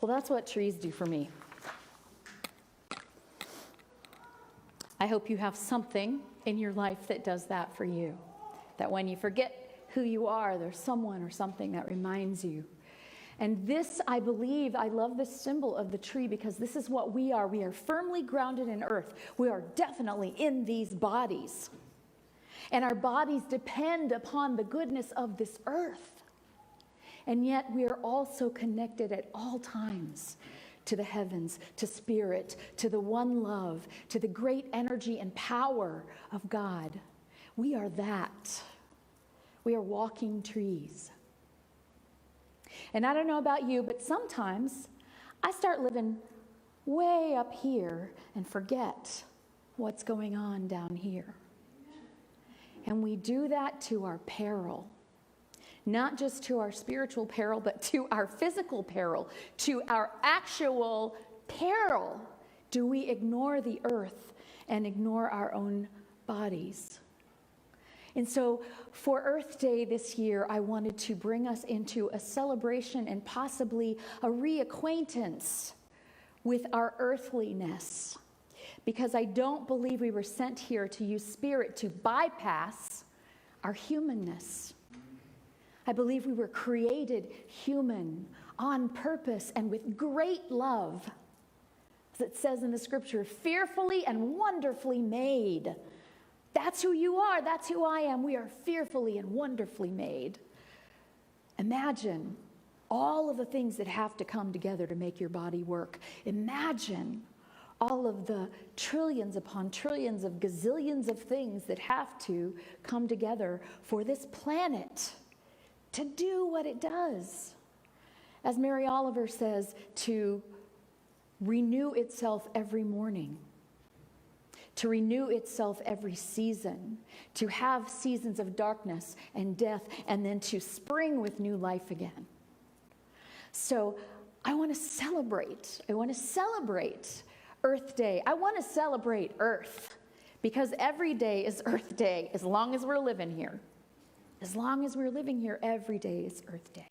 Well, that's what trees do for me. I hope you have something in your life that does that for you. That when you forget who you are, there's someone or something that reminds you. And this, I believe, I love this symbol of the tree because this is what we are. We are firmly grounded in earth. We are definitely in these bodies. And our bodies depend upon the goodness of this earth. And yet we are also connected at all times to the heavens, to spirit, to the one love, to the great energy and power of God. We are that. We are walking trees. And I don't know about you, but sometimes I start living way up here and forget what's going on down here. And we do that to our peril. Not just to our spiritual peril, but to our physical peril, to our actual peril. Do we ignore the earth and ignore our own bodies? And so for Earth Day this year, I wanted to bring us into a celebration and possibly a reacquaintance with our earthliness. Because I don't believe we were sent here to use spirit to bypass our humanness. I believe we were created human on purpose and with great love. As it says in the scripture, fearfully and wonderfully made. That's who you are. That's who I am. We are fearfully and wonderfully made. Imagine all of the things that have to come together to make your body work. Imagine all of the trillions upon trillions of gazillions of things that have to come together for this planet to do what it does. As Mary Oliver says, to renew itself every morning. To renew itself every season, to have seasons of darkness and death, and then to spring with new life again. So I want to celebrate. Earth Day. I want to celebrate Earth because every day is Earth Day as long as we're living here. As long as we're living here, every day is Earth Day.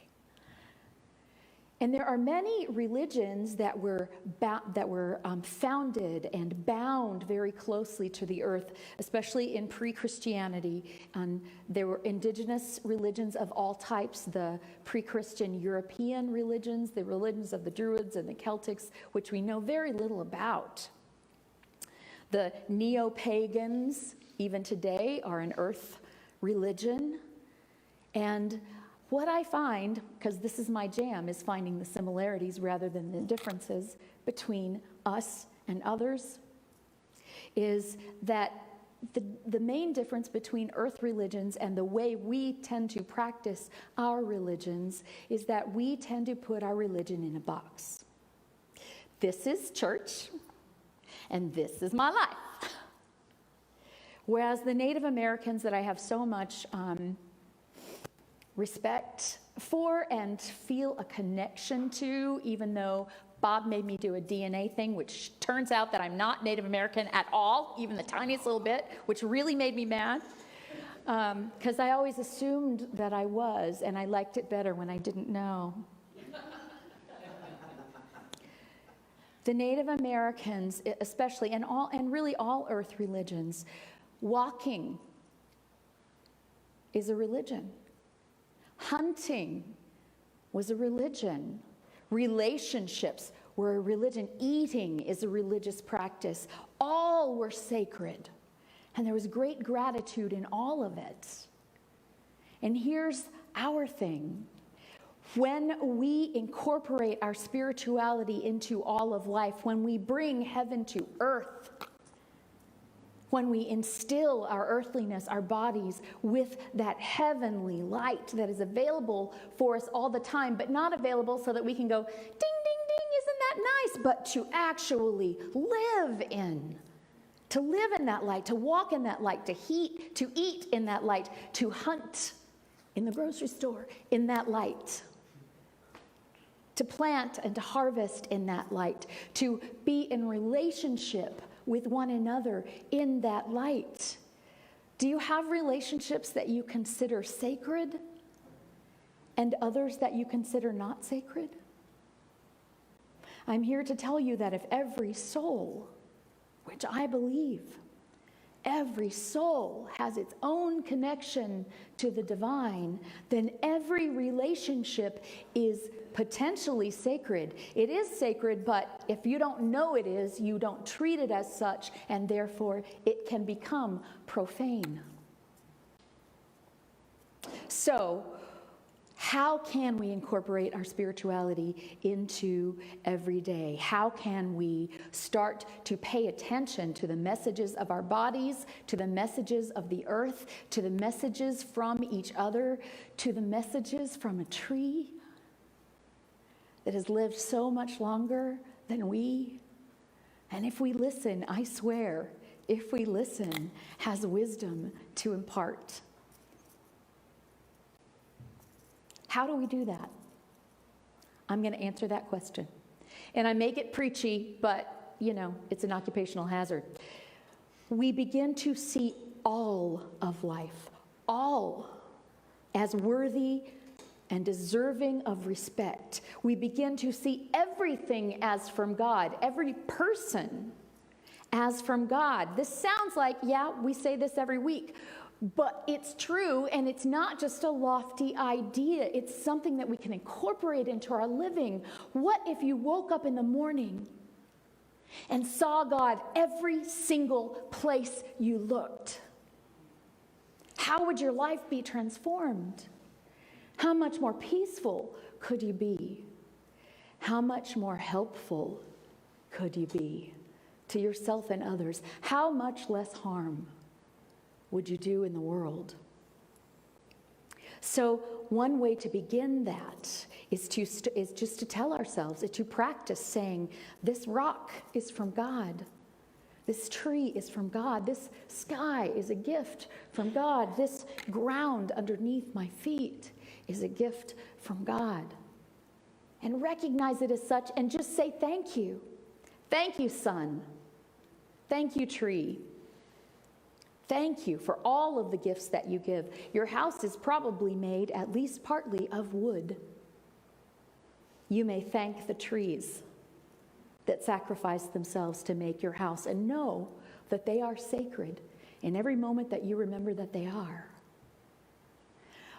And there are many religions that were founded and bound very closely to the earth, especially in pre-Christianity. There were indigenous religions of all types, the pre-Christian European religions, the religions of the Druids and the Celtics, which we know very little about. The neo-pagans, even today, are an earth religion. And what I find, because this is my jam, is finding the similarities rather than the differences between us and others, is that the main difference between earth religions and the way we tend to practice our religions is that we tend to put our religion in a box. This is church, and this is my life. Whereas the Native Americans that I have so much respect for and feel a connection to, even though Bob made me do a DNA thing, which turns out that I'm not Native American at all, even the tiniest little bit, which really made me mad, because I always assumed that I was, and I liked it better when I didn't know. The Native Americans, especially, and really all earth religions, walking is a religion. Hunting was a religion. Relationships were a religion. Eating is a religious practice. All were sacred. And there was great gratitude in all of it. And here's our thing. When we incorporate our spirituality into all of life, when we bring heaven to earth, when we instill our earthliness, our bodies, with that heavenly light that is available for us all the time, but not available so that we can go, ding, ding, ding, isn't that nice? But to actually live in that light, to walk in that light, to eat in that light, to hunt in the grocery store in that light, to plant and to harvest in that light, to be in relationship with one another in that light. Do you have relationships that you consider sacred and others that you consider not sacred? I'm here to tell you that if every soul, which I believe, every soul has its own connection to the divine, then every relationship is potentially sacred. It is sacred, but if you don't know it is, you don't treat it as such, and therefore it can become profane. So, how can we incorporate our spirituality into every day? How can we start to pay attention to the messages of our bodies, to the messages of the earth, to the messages from each other, to the messages from a tree that has lived so much longer than we? And if we listen, I swear, if we listen, has wisdom to impart. How do we do that? I'm going to answer that question. And I may get preachy, but, it's an occupational hazard. We begin to see all of life, all, as worthy and deserving of respect. We begin to see everything as from God, every person as from God. This sounds like, we say this every week. But it's true, and it's not just a lofty idea. It's something that we can incorporate into our living. What if you woke up in the morning and saw God every single place you looked? How would your life be transformed? How much more peaceful could you be? How much more helpful could you be to yourself and others? How much less harm would you do in the world? So one way to begin that is just to tell ourselves, is to practice saying, this rock is from God. This tree is from God. This sky is a gift from God. This ground underneath my feet is a gift from God. And recognize it as such and just say thank you. Thank you, sun. Thank you, tree. Thank you for all of the gifts that you give. Your house is probably made at least partly of wood. You may thank the trees that sacrificed themselves to make your house and know that they are sacred in every moment that you remember that they are.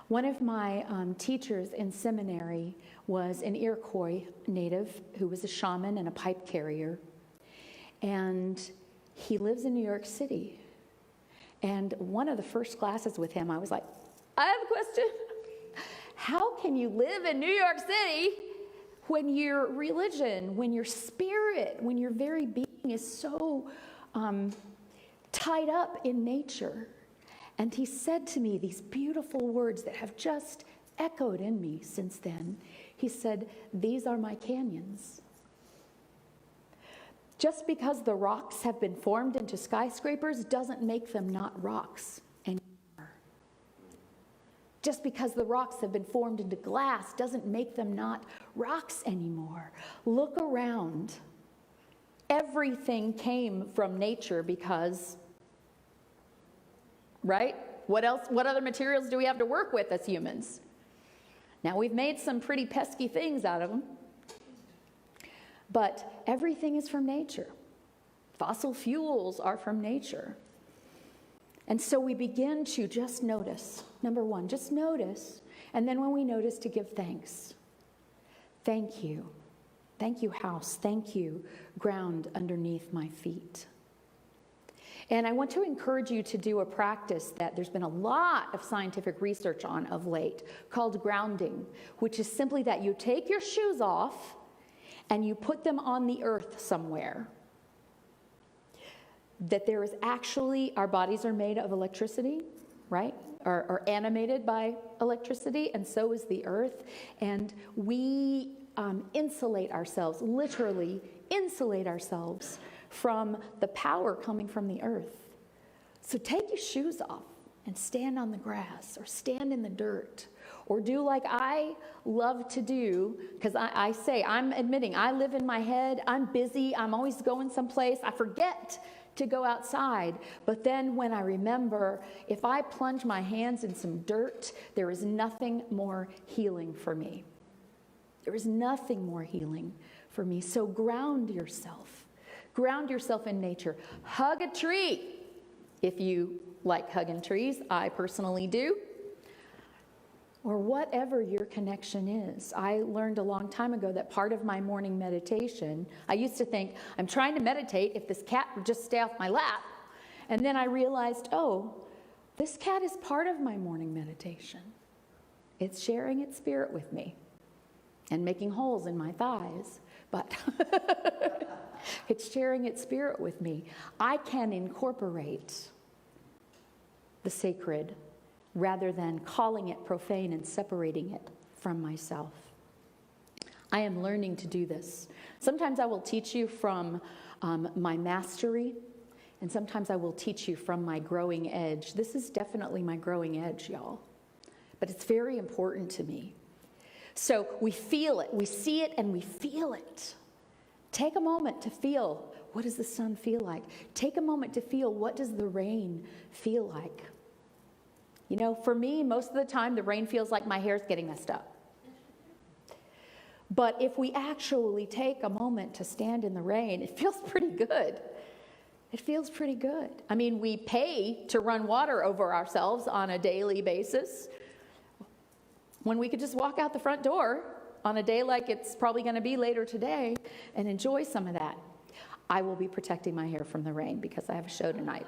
One of my teachers in seminary was an Iroquois native who was a shaman and a pipe carrier. And he lives in New York City. And one of the first classes with him, I was like, I have a question. How can you live in New York City when your religion, when your spirit, when your very being is so tied up in nature? And he said to me these beautiful words that have just echoed in me since then. He said, these are my canyons. Just because the rocks have been formed into skyscrapers doesn't make them not rocks anymore. Just because the rocks have been formed into glass doesn't make them not rocks anymore. Look around. Everything came from nature because, right? What else? What other materials do we have to work with as humans? Now, we've made some pretty pesky things out of them. But everything is from nature. Fossil fuels are from nature. And so we begin to just notice. Number one, just notice. And then when we notice, to give thanks. Thank you. Thank you, house. Thank you, ground underneath my feet. And I want to encourage you to do a practice that there's been a lot of scientific research on of late, called grounding, which is simply that you take your shoes off and you put them on the earth somewhere. That there is actually, our bodies are made of electricity, right? Are animated by electricity, and so is the earth. And we insulate ourselves, literally insulate ourselves from the power coming from the earth. So take your shoes off and stand on the grass or stand in the dirt. Or do like I love to do, because I say, I'm admitting, I live in my head, I'm busy, I'm always going someplace, I forget to go outside. But then when I remember, if I plunge my hands in some dirt, there is nothing more healing for me. There is nothing more healing for me. So ground yourself. Ground yourself in nature. Hug a tree if you like hugging trees. I personally do. Or whatever your connection is. I learned a long time ago that part of my morning meditation, I used to think, I'm trying to meditate if this cat would just stay off my lap. And then I realized, oh, this cat is part of my morning meditation. It's sharing its spirit with me and making holes in my thighs, but it's sharing its spirit with me. I can incorporate the sacred rather than calling it profane and separating it from myself. I am learning to do this. Sometimes I will teach you from my mastery, and sometimes I will teach you from my growing edge. This is definitely my growing edge, y'all. But it's very important to me. So we feel it, we see it, and we feel it. Take a moment to feel, what does the sun feel like? Take a moment to feel, what does the rain feel like? You know, for me, most of the time, the rain feels like my hair's getting messed up. But if we actually take a moment to stand in the rain, it feels pretty good. It feels pretty good. I mean, we pay to run water over ourselves on a daily basis, when we could just walk out the front door on a day like it's probably going to be later today and enjoy some of that. I will be protecting my hair from the rain because I have a show tonight.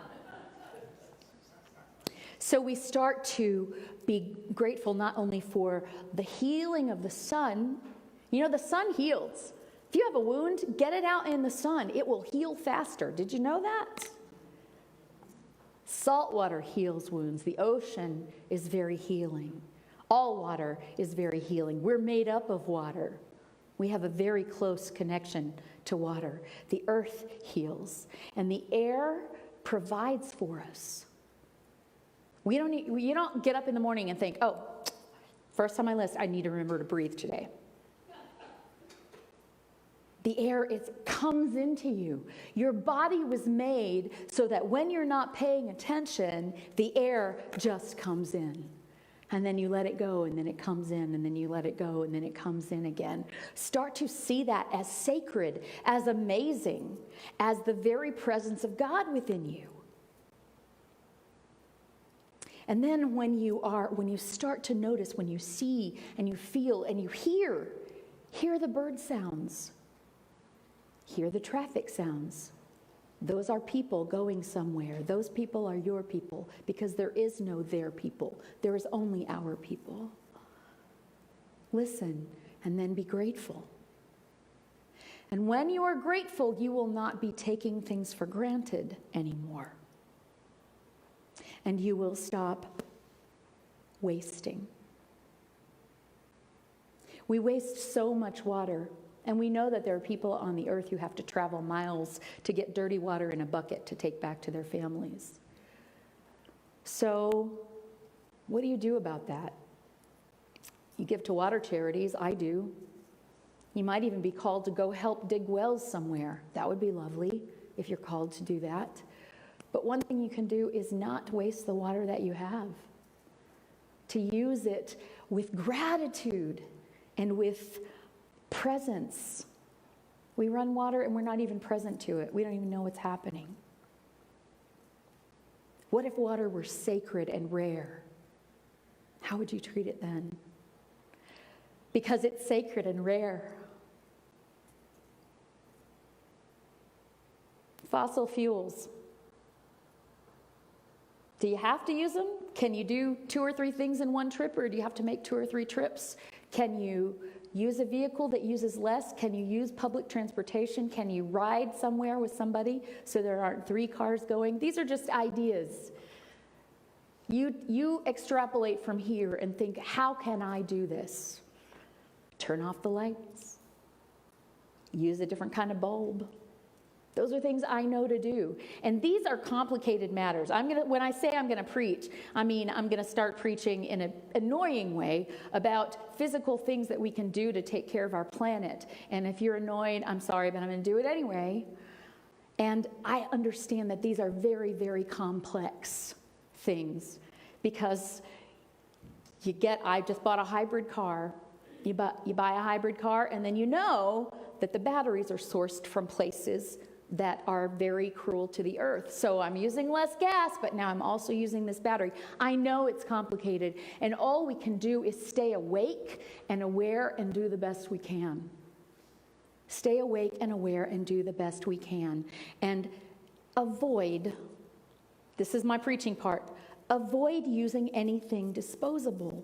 So we start to be grateful not only for the healing of the sun. You know, the sun heals. If you have a wound, get it out in the sun. It will heal faster. Did you know that? Salt water heals wounds. The ocean is very healing. All water is very healing. We're made up of water. We have a very close connection to water. The earth heals, and the air provides for us. You don't get up in the morning and think, oh, first on my list, I need to remember to breathe today. The air, it comes into you. Your body was made so that when you're not paying attention, the air just comes in. And then you let it go, and then it comes in, and then you let it go, and then it comes in again. Start to see that as sacred, as amazing, as the very presence of God within you. And then when you start to notice, when you see and you feel and you hear the bird sounds, hear the traffic sounds. Those are people going somewhere. Those people are your people, because there is no their people. There is only our people. Listen, and then be grateful. And when you are grateful, you will not be taking things for granted anymore. And you will stop wasting. We waste so much water. And we know that there are people on the earth who have to travel miles to get dirty water in a bucket to take back to their families. So, what do you do about that? You give to water charities. I do. You might even be called to go help dig wells somewhere. That would be lovely if you're called to do that. But one thing you can do is not waste the water that you have. To use it with gratitude and with presence. We run water and we're not even present to it. We don't even know what's happening. What if water were sacred and rare? How would you treat it then? Because it's sacred and rare. Fossil fuels. Do you have to use them? Can you do 2 or 3 things in one trip, or do you have to make 2 or 3 trips? Can you use a vehicle that uses less? Can you use public transportation? Can you ride somewhere with somebody so there aren't 3 cars going? These are just ideas. You extrapolate from here and think, how can I do this? Turn off the lights. Use a different kind of bulb. Those are things I know to do. And these are complicated matters. When I say I'm going to preach, I mean I'm going to start preaching in an annoying way about physical things that we can do to take care of our planet. And if you're annoyed, I'm sorry, but I'm going to do it anyway. And I understand that these are very, very complex things, because I just bought a hybrid car. You buy a hybrid car, and then you know that the batteries are sourced from places that are very cruel to the earth. So I'm using less gas, but now I'm also using this battery. I know it's complicated, and all we can do is stay awake and aware and do the best we can. Stay awake and aware and do the best we can. And avoid, this is my preaching part, avoid using anything disposable.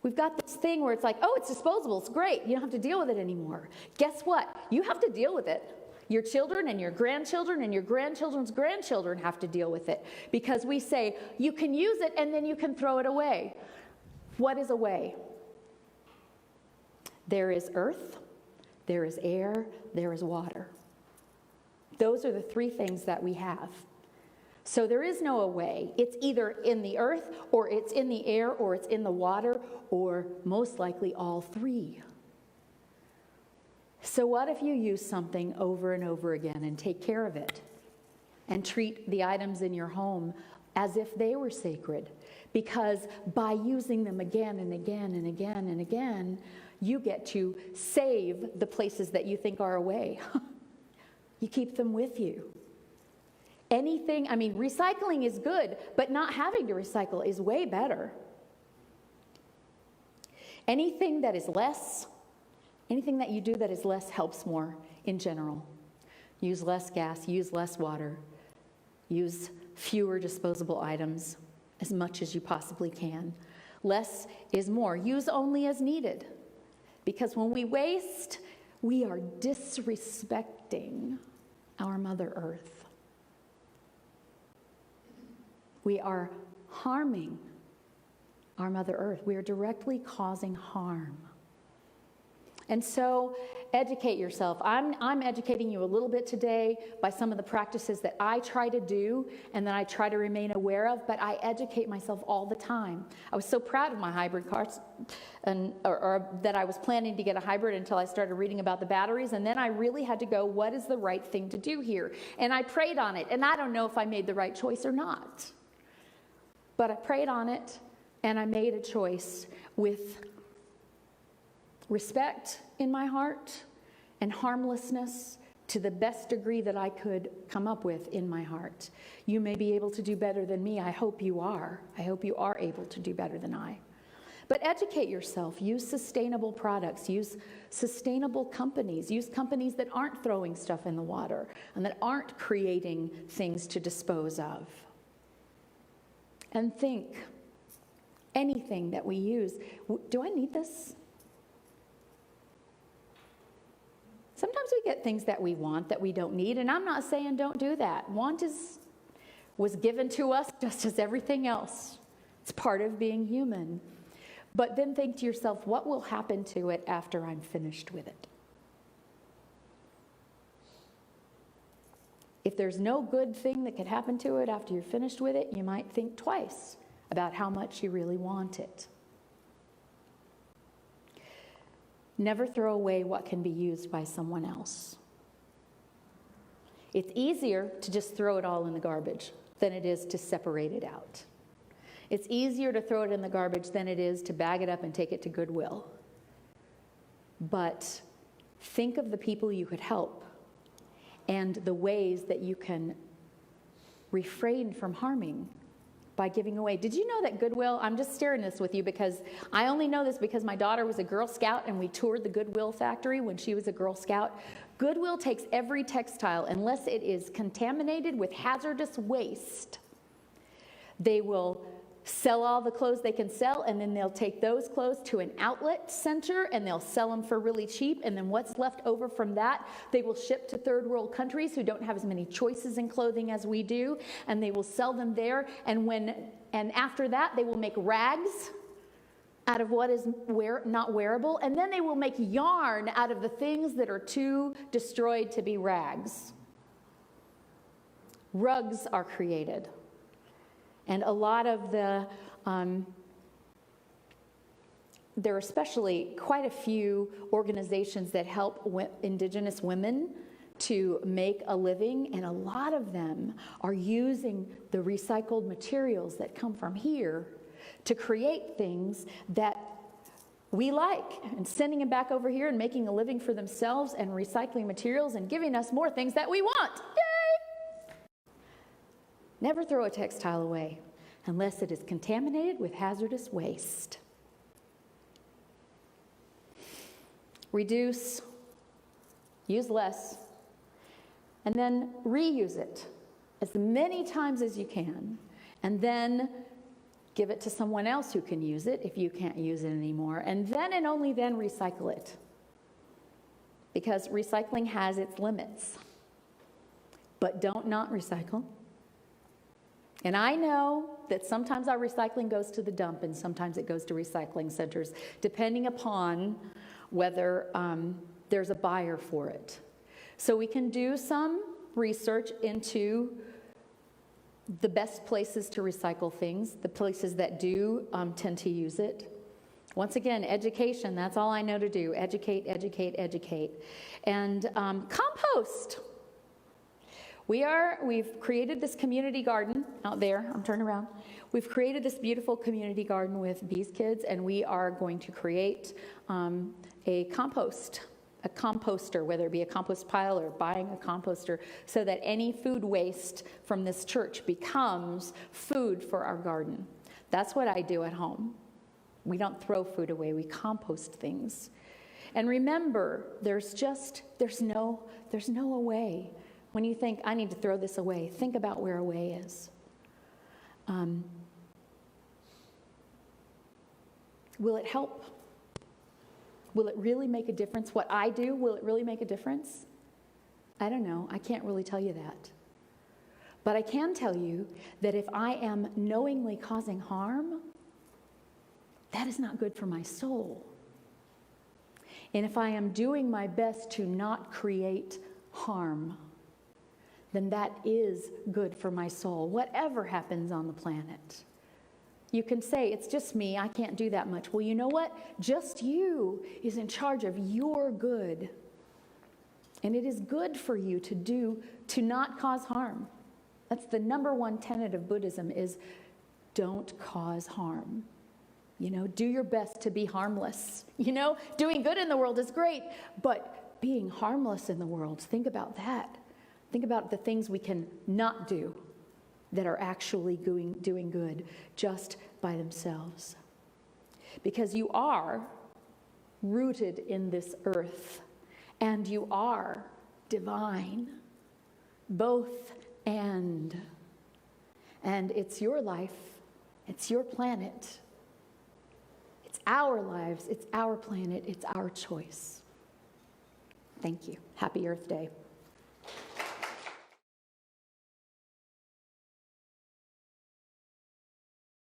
We've got this thing where it's like, oh, it's disposable, it's great, you don't have to deal with it anymore. Guess what? You have to deal with it. Your children and your grandchildren and your grandchildren's grandchildren have to deal with it, because we say, you can use it and then you can throw it away. What is away? There is earth, there is air, there is water. Those are the three things that we have. So there is no away. It's either in the earth, or it's in the air, or it's in the water, or most likely all three. So what if you use something over and over again and take care of it and treat the items in your home as if they were sacred? Because by using them again and again and again and again, you get to save the places that you think are away. You keep them with you. Anything, I mean, recycling is good, but not having to recycle is way better. Anything that is less, anything that you do that is less helps more in general. Use less gas, use less water, use fewer disposable items as much as you possibly can. Less is more. Use only as needed. Because when we waste, we are disrespecting our Mother Earth. We are harming our Mother Earth. We are directly causing harm. And so educate yourself. I'm educating you a little bit today by some of the practices that I try to do and that I try to remain aware of, but I educate myself all the time. I was so proud of my hybrid cars, or that I was planning to get a hybrid until I started reading about the batteries, and then I really had to go, what is the right thing to do here? And I prayed on it, and I don't know if I made the right choice or not. But I prayed on it, and I made a choice with respect in my heart and harmlessness to the best degree that I could come up with in my heart. You may be able to do better than me. I hope you are. I hope you are able to do better than I. But educate yourself. Use sustainable products. Use sustainable companies. Use companies that aren't throwing stuff in the water and that aren't creating things to dispose of. And think, anything that we use, do I need this? Sometimes we get things that we want that we don't need, and I'm not saying don't do that. Want was given to us just as everything else. It's part of being human. But then think to yourself, what will happen to it after I'm finished with it? If there's no good thing that could happen to it after you're finished with it, you might think twice about how much you really want it. Never throw away what can be used by someone else. It's easier to just throw it all in the garbage than it is to separate it out. It's easier to throw it in the garbage than it is to bag it up and take it to Goodwill. But think of the people you could help and the ways that you can refrain from harming by giving away. Did you know that Goodwill, I'm just sharing this with you because I only know this because my daughter was a Girl Scout and we toured the Goodwill factory when she was a Girl Scout. Goodwill takes every textile, unless it is contaminated with hazardous waste. They will sell all the clothes they can sell, and then they'll take those clothes to an outlet center and they'll sell them for really cheap, and then what's left over from that they will ship to third world countries who don't have as many choices in clothing as we do, and they will sell them there, and after that they will make rags out of what is not wearable, and then they will make yarn out of the things that are too destroyed to be rags. Rugs are created. And a lot of there are especially quite a few organizations that help indigenous women to make a living, and a lot of them are using the recycled materials that come from here to create things that we like, and sending them back over here and making a living for themselves and recycling materials and giving us more things that we want. Yay! Never throw a textile away unless it is contaminated with hazardous waste. Reduce, use less, and then reuse it as many times as you can, and then give it to someone else who can use it if you can't use it anymore, and then and only then recycle it. Because recycling has its limits. But don't not recycle. And I know that sometimes our recycling goes to the dump and sometimes it goes to recycling centers, depending upon whether there's a buyer for it. So we can do some research into the best places to recycle things, the places that do tend to use it. Once again, education, that's all I know to do. Educate, educate, educate. And compost. We've created this community garden out there. I'm turning around. We've created this beautiful community garden with Bee's Kids, and we are going to create a composter, whether it be a compost pile or buying a composter, so that any food waste from this church becomes food for our garden. That's what I do at home. We don't throw food away, we compost things. And remember, there's no away. When you think, I need to throw this away, think about where away is. Will it help? Will it really make a difference? What I do, will it really make a difference? I don't know. I can't really tell you that. But I can tell you that if I am knowingly causing harm, that is not good for my soul. And if I am doing my best to not create harm, then that is good for my soul, whatever happens on the planet. You can say, it's just me, I can't do that much. Well, you know what? Just you is in charge of your good. And it is good for you to not cause harm. That's the number one tenet of Buddhism is don't cause harm. Do your best to be harmless. Doing good in the world is great, but being harmless in the world, think about that. Think about the things we can not do that are actually doing good just by themselves. Because you are rooted in this earth, and you are divine, both and. And it's your life, it's your planet, it's our lives, it's our planet, it's our choice. Thank you. Happy Earth Day.